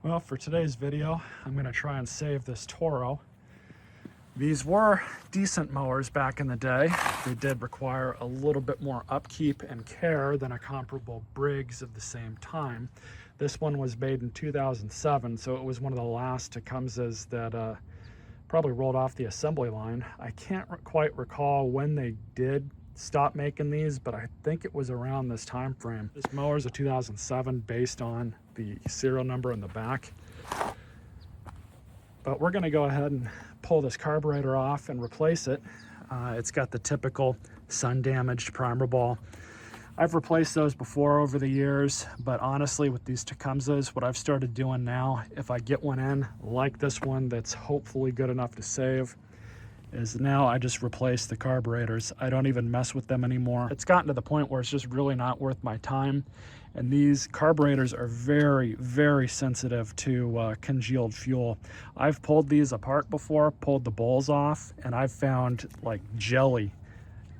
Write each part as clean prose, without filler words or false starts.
Well, for today's video, I'm going to try and save this Toro. These were decent mowers back in the day. They did require a little bit more upkeep and care than a comparable Briggs of the same time. This one was made in 2007, so it was one of the last Tecumsehs that probably rolled off the assembly line. I can't quite recall when they did stop making these, but I think it was around this time frame. This mower is a 2007 based on the serial number in the back. But we're going to go ahead and pull this carburetor off and replace it. It's got the typical sun-damaged primer ball. I've replaced those before over the years, but honestly with these Tecumsehs, what I've started doing now, if I get one in like this one that's hopefully good enough to save, is now I just replace the carburetors. I don't even mess with them anymore. It's gotten to the point where it's just really not worth my time. And these carburetors are very, very sensitive to congealed fuel. I've pulled these apart before, pulled the bowls off, and I've found like jelly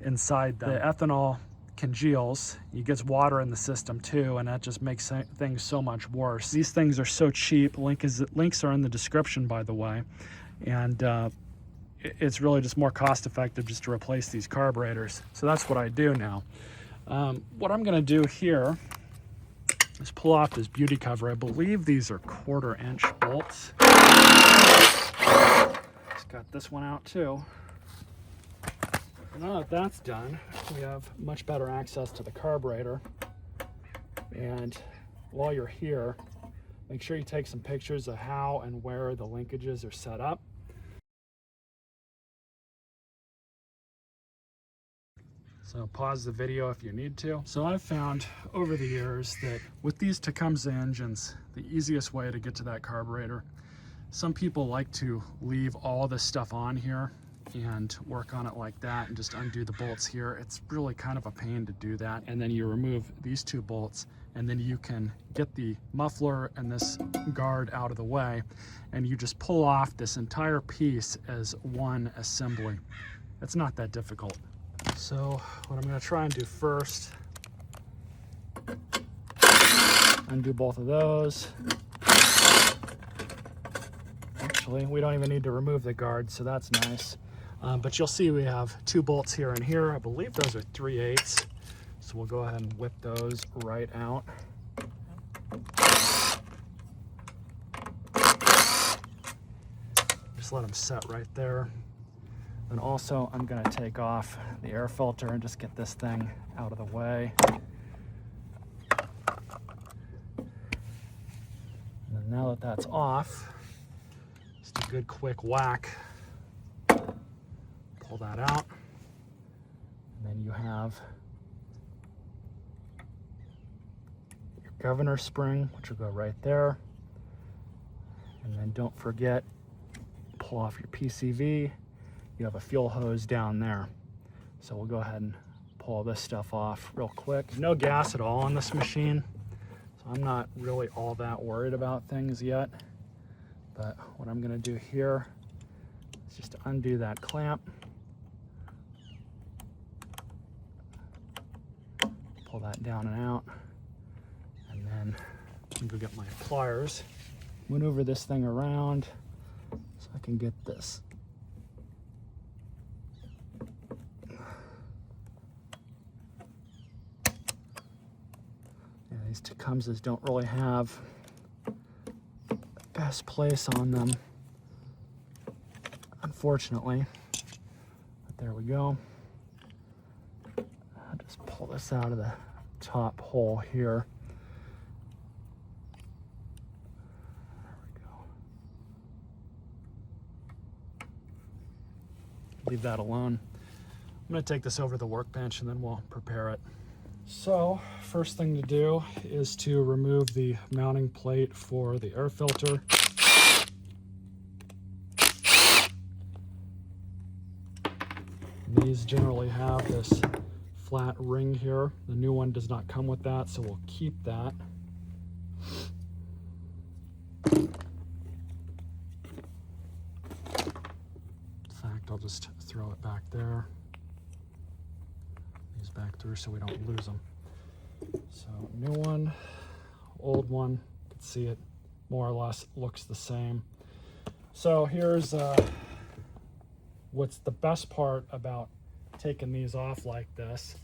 inside them. The ethanol congeals, it gets water in the system too, and that just makes things so much worse. These things are so cheap. Links are in the description, by the way. And it's really just more cost effective just to replace these carburetors. So that's what I do now. What I'm gonna do here is pull off this beauty cover. I believe these are 1/4 inch bolts. Just got this one out too. Now that that's done, we have much better access to the carburetor. And while you're here, make sure you take some pictures of how and where the linkages are set up. So pause the video if you need to. So I've found over the years that with these Tecumseh engines, the easiest way to get to that carburetor, some people like to leave all this stuff on here and work on it like that and just undo the bolts here. It's really kind of a pain to do that. And then you remove these 2 bolts and then you can get the muffler and this guard out of the way and you just pull off this entire piece as one assembly. It's not that difficult. So what I'm going to try and do first, undo both of those. Actually, we don't even need to remove the guard, so that's nice. But you'll see we have 2 bolts here and here. I believe those are 3/8. So we'll go ahead and whip those right out. Just let them set right there. And also I'm going to take off the air filter and just get this thing out of the way. And now that that's off, just a good quick whack. Pull that out. And then you have your governor spring, which will go right there. And then don't forget, pull off your PCV. You have a fuel hose down there. So we'll go ahead and pull this stuff off real quick. No gas at all on this machine, so I'm not really all that worried about things yet. But what I'm gonna do here is just undo that clamp. Pull that down and out. And then I'm gonna go get my pliers. Maneuver this thing around so I can get this. These Tecumsehs don't really have the best place on them, unfortunately. But there we go. I'll just pull this out of the top hole here. There we go. Leave that alone. I'm going to take this over the workbench and then we'll prepare it. So first thing to do is to remove the mounting plate for the air filter. These generally have this flat ring here. The new one does not come with that, so we'll keep that. In fact, I'll just throw it back there. These back through so we don't lose them. So new one, old one, you can see it more or less looks the same. So here's what's the best part about taking these off like this.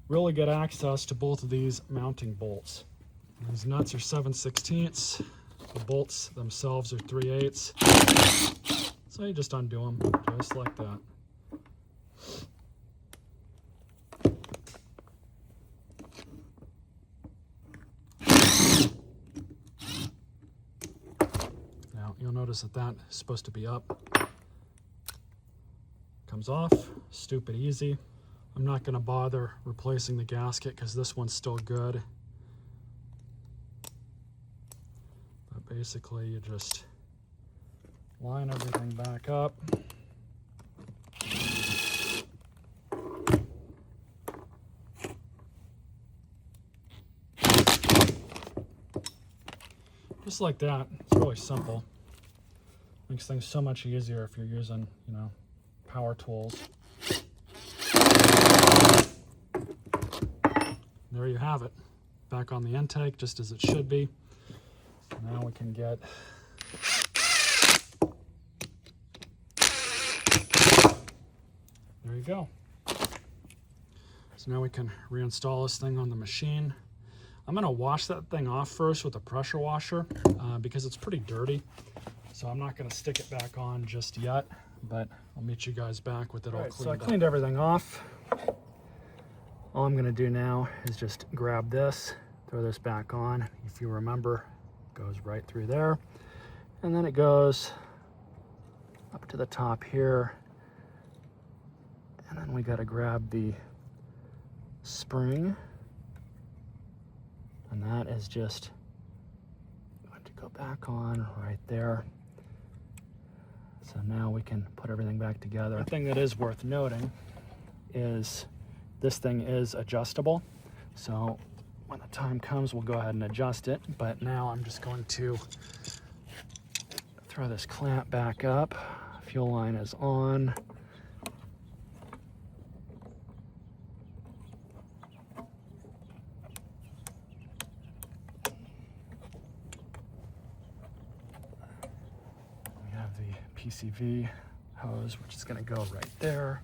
Really good access to both of these mounting bolts. These nuts are 7/16. The bolts themselves are 3/8. So you just undo them just like that. Now you'll notice that that is supposed to be up. Comes off, stupid easy. I'm not going to bother replacing the gasket because this one's still good. But basically you just line everything back up. Just like that. It's really simple. Makes things so much easier if you're using, power tools. There you have it. Back on the intake, just as it should be. Now we can get there you go. So now we can reinstall this thing on the machine. I'm going to wash that thing off first with a pressure washer because it's pretty dirty. So I'm not going to stick it back on just yet, but I'll meet you guys back with it all cleaned up. So I cleaned everything off. All I'm going to do now is just grab this, throw this back on. If you remember, it goes right through there. And then it goes up to the top here. And then we got to grab the spring. And that is just going to go back on right there. So now we can put everything back together. One thing that is worth noting is this thing is adjustable. So when the time comes, we'll go ahead and adjust it. But now I'm just going to throw this clamp back up. Fuel line is on. PCV hose, which is going to go right there.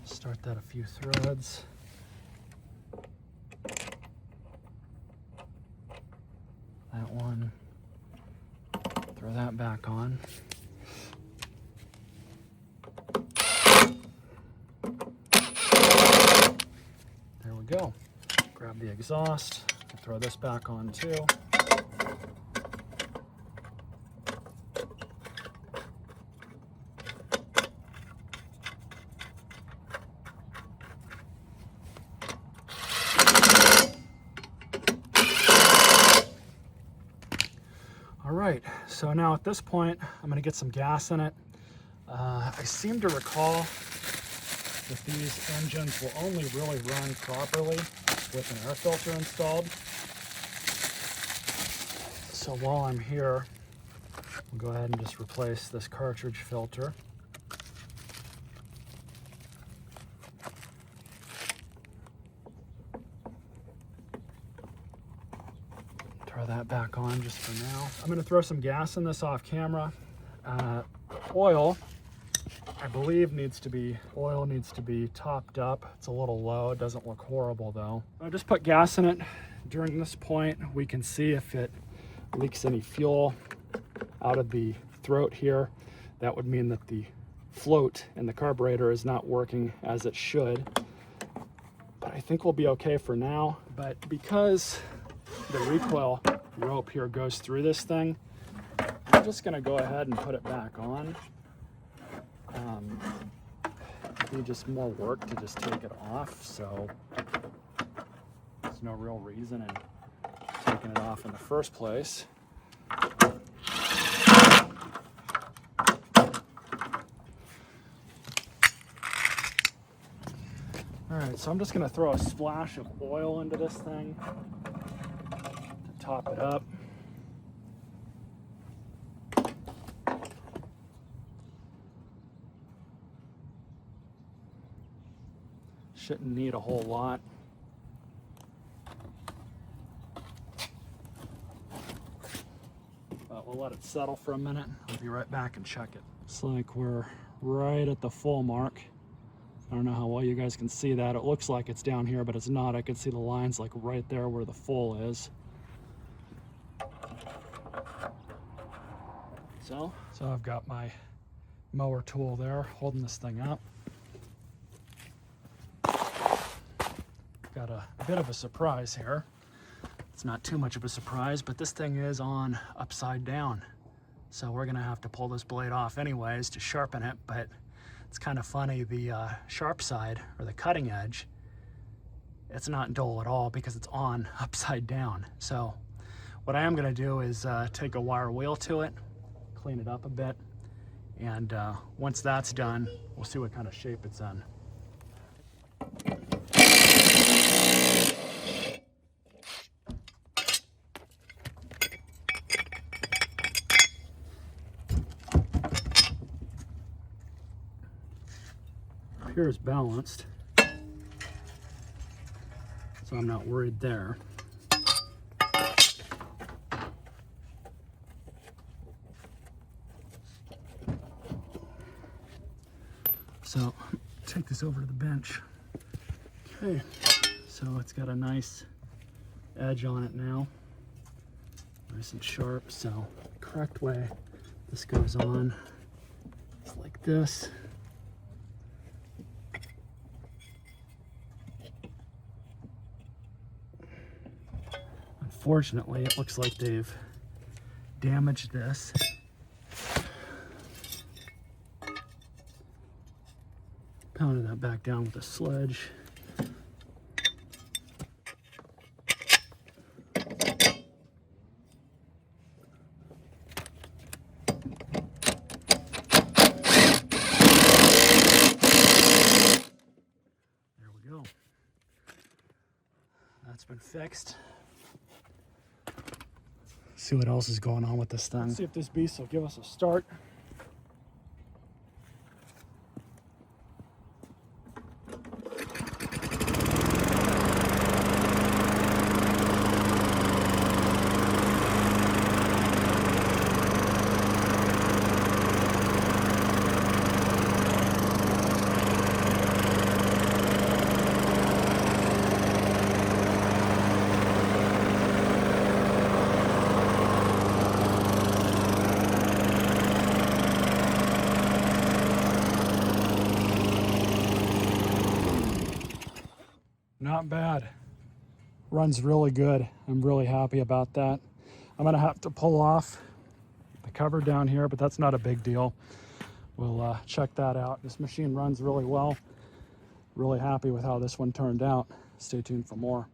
Start that a few threads. That one. Throw that back on. There we go. Grab the exhaust. Throw this back on too. Alright, so now at this point, I'm going to get some gas in it. I seem to recall that these engines will only really run properly with an air filter installed. So while I'm here, we'll go ahead and just replace this cartridge filter. Throw that back on just for now. I'm going to throw some gas in this off camera. Oil, I believe oil needs to be topped up. It's a little low. It doesn't look horrible though. I just put gas in it. During this point, we can see if it leaks any fuel out of the throat here. That would mean that the float in the carburetor is not working as it should. But I think we'll be okay for now. But because the recoil rope here goes through this thing, I'm just going to go ahead and put it back on. It'd be just more work to just take it off, so there's no real reason in taking it off in the first place. Alright, so I'm just going to throw a splash of oil into this thing to top it up. Shouldn't need a whole lot. we'll let it settle for a minute. I'll be right back and check it. It's like we're right at the full mark. I don't know how well you guys can see that. It looks like it's down here, but it's not. I can see the lines like right there where the full is. So I've got my mower tool there holding this thing up. Got a bit of a surprise here. It's not too much of a surprise, but this thing is on upside down. So we're gonna have to pull this blade off anyways to sharpen it, but it's kind of funny, the sharp side, or the cutting edge, it's not dull at all because it's on upside down. So what I am gonna do is take a wire wheel to it, clean it up a bit, and once that's done, we'll see what kind of shape it's in. Here is balanced, so I'm not worried there. So take this over to the bench. Okay, so it's got a nice edge on it now, nice and sharp. So the correct way this goes on is like this. Unfortunately, it looks like they've damaged this. Pounded that back down with a sledge. There we go. That's been fixed. See what else is going on with this thing. Let's see if this beast will give us a start. Not bad. Runs really good. I'm really happy about that. I'm gonna have to pull off the cover down here, but that's not a big deal. We'll check that out. This machine runs really well. Really happy with how this one turned out. Stay tuned for more.